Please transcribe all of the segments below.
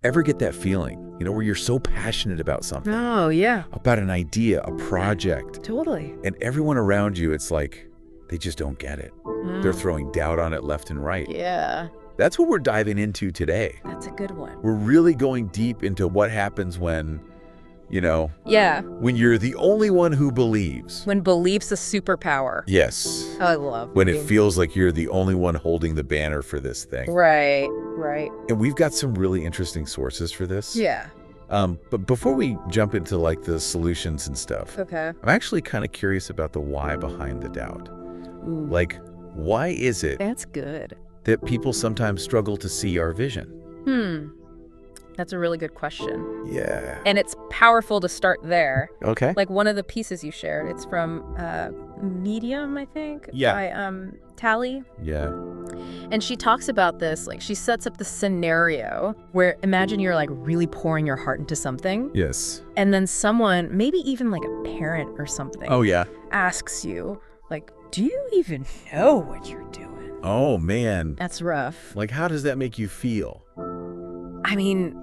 Ever get that feeling, where you're so passionate about something, Oh, yeah. about an idea, a project, Totally. and everyone around you, it's like they just don't get it. They're throwing doubt on it left and right. Yeah, That's what we're diving into today. that's a good one. We're really going deep into what happens when, Yeah, when you're the only one who believes. when belief's a superpower. Yes. I love When it being- feels like you're the only one holding the banner for this thing. Right. And we've got some really interesting sources for this. Yeah. But before we jump into like the solutions and stuff, Okay. I'm actually kind of curious about the why behind the doubt. Ooh, Like, why is it that's good. that people sometimes struggle to see our vision? That's a really good question. Yeah. And it's powerful to start there. Okay. Like one of the pieces you shared, it's from Medium, I think. Yeah. By Tally. Yeah. And she talks about this, like she sets up the scenario where imagine you're like really pouring your heart into something. Yes. And then someone, maybe even like a parent or something, Oh, yeah. asks you, like, do you even know what you're doing? Oh, man. That's rough. Like, how does that make you feel? I mean,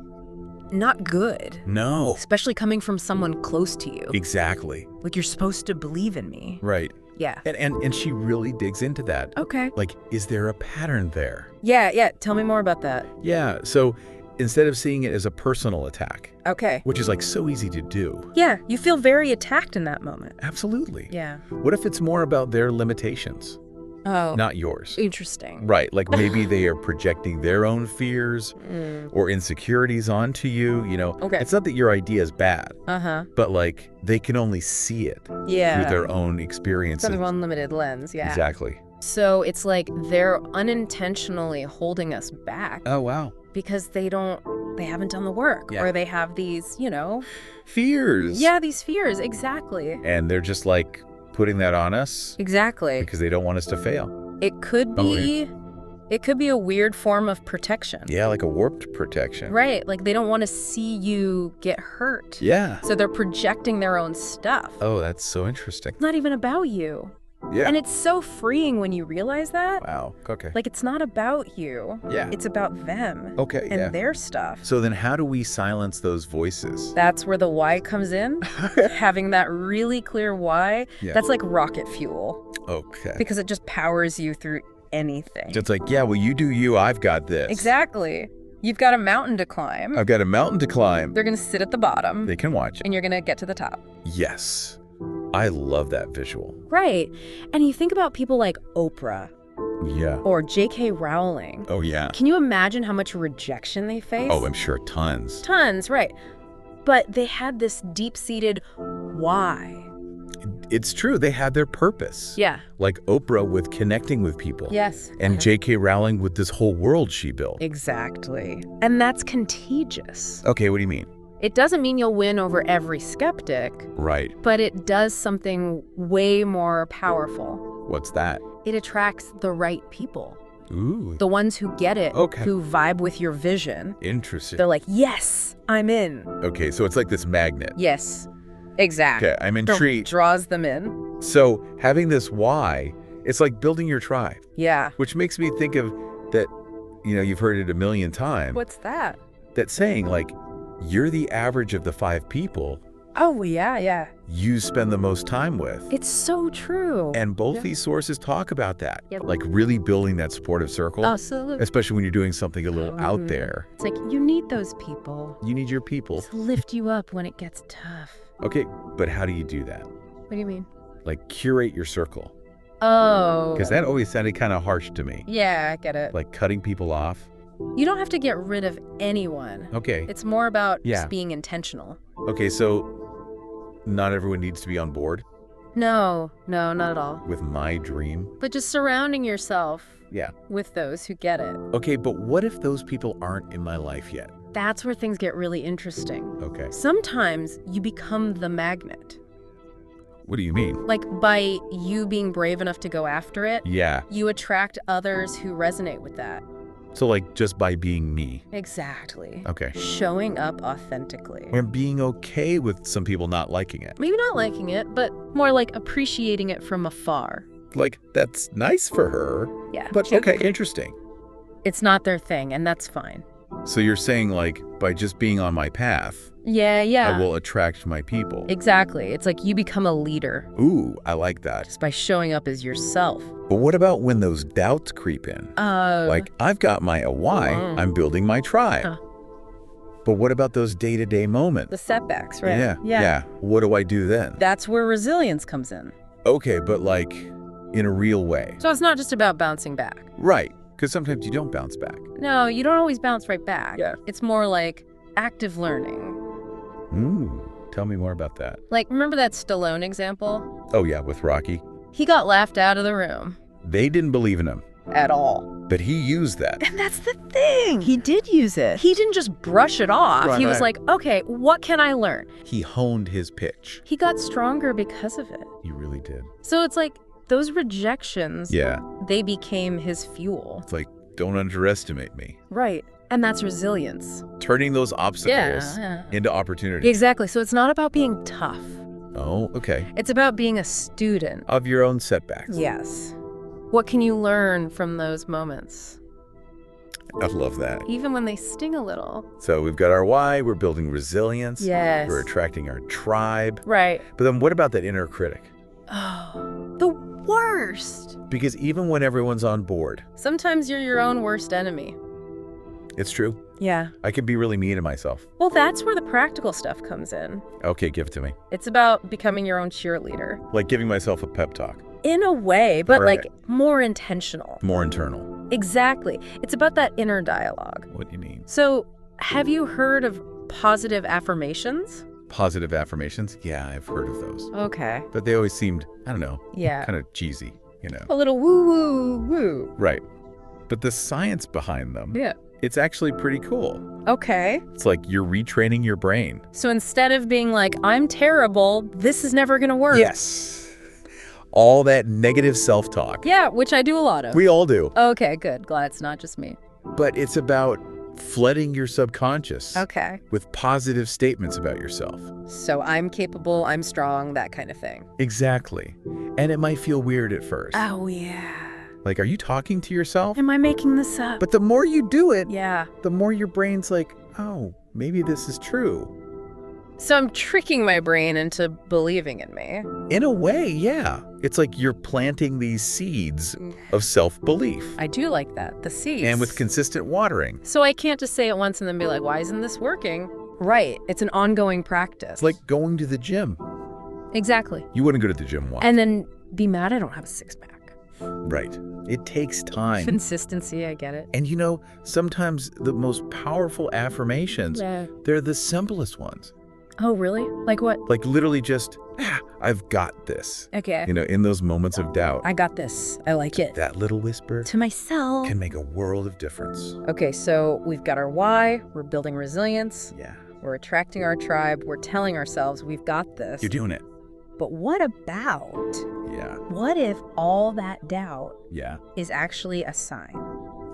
not good. No. Especially coming from someone close to you. Exactly. Like, you're supposed to believe in me. Right. Yeah. And she really digs into that. Okay. Like, is there a pattern there? Yeah. Tell me more about that. Yeah. So instead of seeing it as a personal attack, Okay. which is like so easy to do. Yeah, you feel very attacked in that moment. Absolutely. Yeah. What if it's more about their limitations, Oh. not yours? Interesting. Right. Like maybe they are projecting their own fears or insecurities onto you. Okay. It's not that your idea is bad, Uh-huh. but like they can only see it Yeah. through their own experiences. Sort of unlimited lens, yeah. Exactly. So it's like they're unintentionally holding us back Oh, wow. because they haven't done the work. Yeah. Or they have these, Fears. these fears. Exactly. And they're just like putting that on us Exactly. because they don't want us to fail. It could Oh, be a weird form of protection. Yeah, like a warped protection. Right. Like they don't want to see you get hurt. Yeah. So they're projecting their own stuff. Oh, that's so interesting. It's not even about you. Yeah. And it's so freeing when you realize that. Wow. Okay. Like it's not about you. Yeah. It's about them. Okay, And yeah. their stuff. So then how do we silence those voices? That's where the why comes in. Having that really clear why. Yeah. That's like rocket fuel Okay. because it just powers you through anything. It's like, yeah, well, you do you, I've got this. Exactly. You've got a mountain to climb. I've got a mountain to climb. They're going to sit at the bottom They can watch it. and you're going to get to the top. Yes. I love that visual. Right. And you think about people like Oprah Yeah. or J.K. Rowling. Oh, yeah. Can you imagine how much rejection they face? Oh, I'm sure tons. Tons, right. But they had this deep-seated why. It's true. They had their purpose. Yeah. Like Oprah with connecting with people. Yes. And J.K. Rowling with this whole world she built. Exactly. And that's contagious. Okay, what do you mean? It doesn't mean you'll win over every skeptic, Right. but it does something way more powerful. What's that? It attracts the right people. Ooh. The ones who get it, Okay. who vibe with your vision. Interesting. They're like, yes, I'm in. Okay, so it's like this magnet. Yes, exactly. Okay, I'm intrigued. Draws them in. So having this why, it's like building your tribe, Yeah. which makes me think of that, you've heard it a million times, What's that? that saying like, you're the average of the 5 people Oh, yeah. you spend the most time with. It's so true. And both Yeah. these sources talk about that, Yep. like really building that supportive circle, Absolutely. especially when you're doing something a little out there. It's like, you need those people You need your people. to lift you up when it gets tough. Okay, but how do you do that? What do you mean? Like curate your circle. Oh. Because that always sounded kind of harsh to me. Yeah, I get it. Like cutting people off. You don't have to get rid of anyone. Okay. It's more about Yeah. just being intentional. Okay, so not everyone needs to be on board No, not at all. with my dream. But just surrounding yourself Yeah. with those who get it. Okay, but what if those people aren't in my life yet? That's where things get really interesting. Okay. Sometimes you become the magnet. What do you mean? Like by you being brave enough to go after it, Yeah. you attract others who resonate with that. So like just by being me. Exactly. Okay. Showing up authentically. And being okay with some people not liking it. Maybe not liking it, but more like appreciating it from afar. Like, that's nice for her. Yeah. But okay, interesting. It's not their thing, and that's fine. So you're saying, like, by just being on my path, Yeah, I will attract my people. Exactly. It's like you become a leader Ooh, I like that. just by showing up as yourself. But what about when those doubts creep in? Like, I've got my why, I'm building my tribe. But what about those day-to-day moments? The setbacks, right? Yeah. What do I do then? That's where resilience comes in. Okay, but like, in a real way. So it's not just about bouncing back. Right, because sometimes you don't bounce back. No, you don't always bounce right back. Yeah. It's more like active learning. Tell me more about that. Like, remember that Stallone example? Oh yeah, with Rocky. He got laughed out of the room. They didn't believe in him, At all. but he used that. And that's the thing. He did use it. He didn't just brush it off. Right, He was right. like, okay, what can I learn? He honed his pitch. He got stronger because of it. He really did. So it's like those rejections, Yeah, they became his fuel. it's like, don't underestimate me. Right. And that's resilience. Turning those obstacles Yeah. into opportunities. Exactly. So it's not about being tough. Oh, okay. It's about being a student. Of your own setbacks. Yes. What can you learn from those moments? I love that. Even when they sting a little. So we've got our why, we're building resilience. Yes. We're attracting our tribe. Right. But then what about that inner critic? Oh, the worst. Because even when everyone's on board, Sometimes you're your own worst enemy. it's true. Yeah. I can be really mean to myself. Well, that's where the practical stuff comes in. Okay, give it to me. It's about becoming your own cheerleader. Like giving myself a pep talk. In a way, but Right. like more intentional. More internal. Exactly. It's about that inner dialogue. What do you mean? So, have you heard of positive affirmations? Positive affirmations? Yeah, I've heard of those. Okay. But they always seemed, I don't know, Yeah. kind of cheesy, you know? A little woo woo woo. Right. But the science behind them, Yeah. it's actually pretty cool. Okay. It's like you're retraining your brain. So instead of being like, I'm terrible, this is never going to work. Yes. All that negative self-talk. Yeah, which I do a lot of. We all do. Okay, good. Glad it's not just me. But it's about flooding your subconscious Okay. with positive statements about yourself. So I'm capable, I'm strong, that kind of thing. Exactly. And it might feel weird at first. Oh, yeah. Like, are you talking to yourself? Am I making this up? But the more you do it, Yeah. the more your brain's like, oh, maybe this is true. So I'm tricking my brain into believing in me. In a way, yeah. It's like you're planting these seeds of self-belief. I do like that. The seeds. And with consistent watering. So I can't just say it once and then be like, why isn't this working? Right. It's an ongoing practice. It's like going to the gym. Exactly. You wouldn't go to the gym once. And then be mad I don't have a six-pack. Right. It takes time. Consistency, I get it. And you know, sometimes the most powerful affirmations, Yeah. they're the simplest ones. Oh, really? Like what? Like literally just, I've got this. Okay. You know, in those moments of doubt. I got this. I like it. That little whisper To myself. can make a world of difference. Okay, so we've got our why, we're building resilience, Yeah. we're attracting our tribe, we're telling ourselves we've got this. You're doing it. But what about, Yeah. what if all that doubt Yeah. is actually a sign?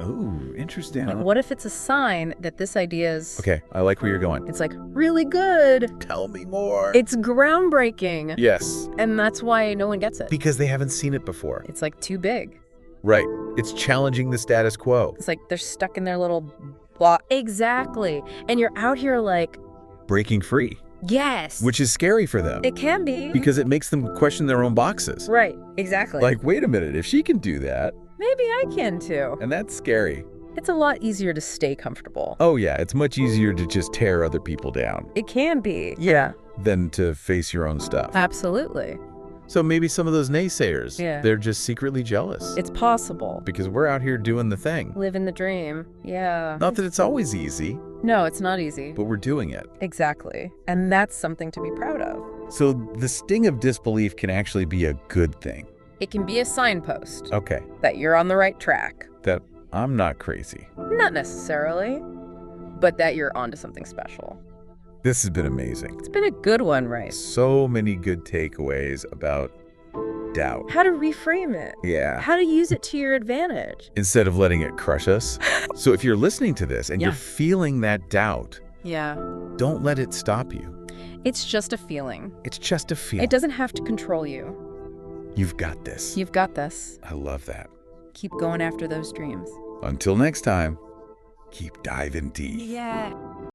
Oh, interesting. Like, what if it's a sign that this idea is, Okay, I like where you're going. it's like really good, Tell me more. it's groundbreaking, Yes, and that's why no one gets it. because they haven't seen it before. It's like too big. Right. It's challenging the status quo. It's like they're stuck in their little block. Exactly. And you're out here like, Breaking free, yes. which is scary for them It can be. because it makes them question their own boxes. Right, exactly. Like, wait a minute, if she can do that, maybe I can too. and that's scary. It's a lot easier to stay comfortable. Oh yeah, it's much easier to just tear other people down It can be. Yeah. than to face your own stuff. Absolutely. So maybe some of those naysayers, Yeah. they're just secretly jealous. It's possible. Because we're out here doing the thing. Living the dream. Yeah. Not that it's always easy, No, it's not easy. but we're doing it. Exactly. And that's something to be proud of. So the sting of disbelief can actually be a good thing. It can be a signpost Okay, that you're on the right track. that I'm not crazy. Not necessarily, but that you're onto something special. This has been amazing. It's been a good one, right? So many good takeaways about doubt. How to reframe it. Yeah. How to use it to your advantage. Instead of letting it crush us. So if you're listening to this and Yeah. you're feeling that doubt, Yeah. don't let it stop you. It's just a feeling. It's just a feeling. It doesn't have to control you. You've got this. You've got this. I love that. Keep going after those dreams. Until next time. Keep diving deep. Yeah.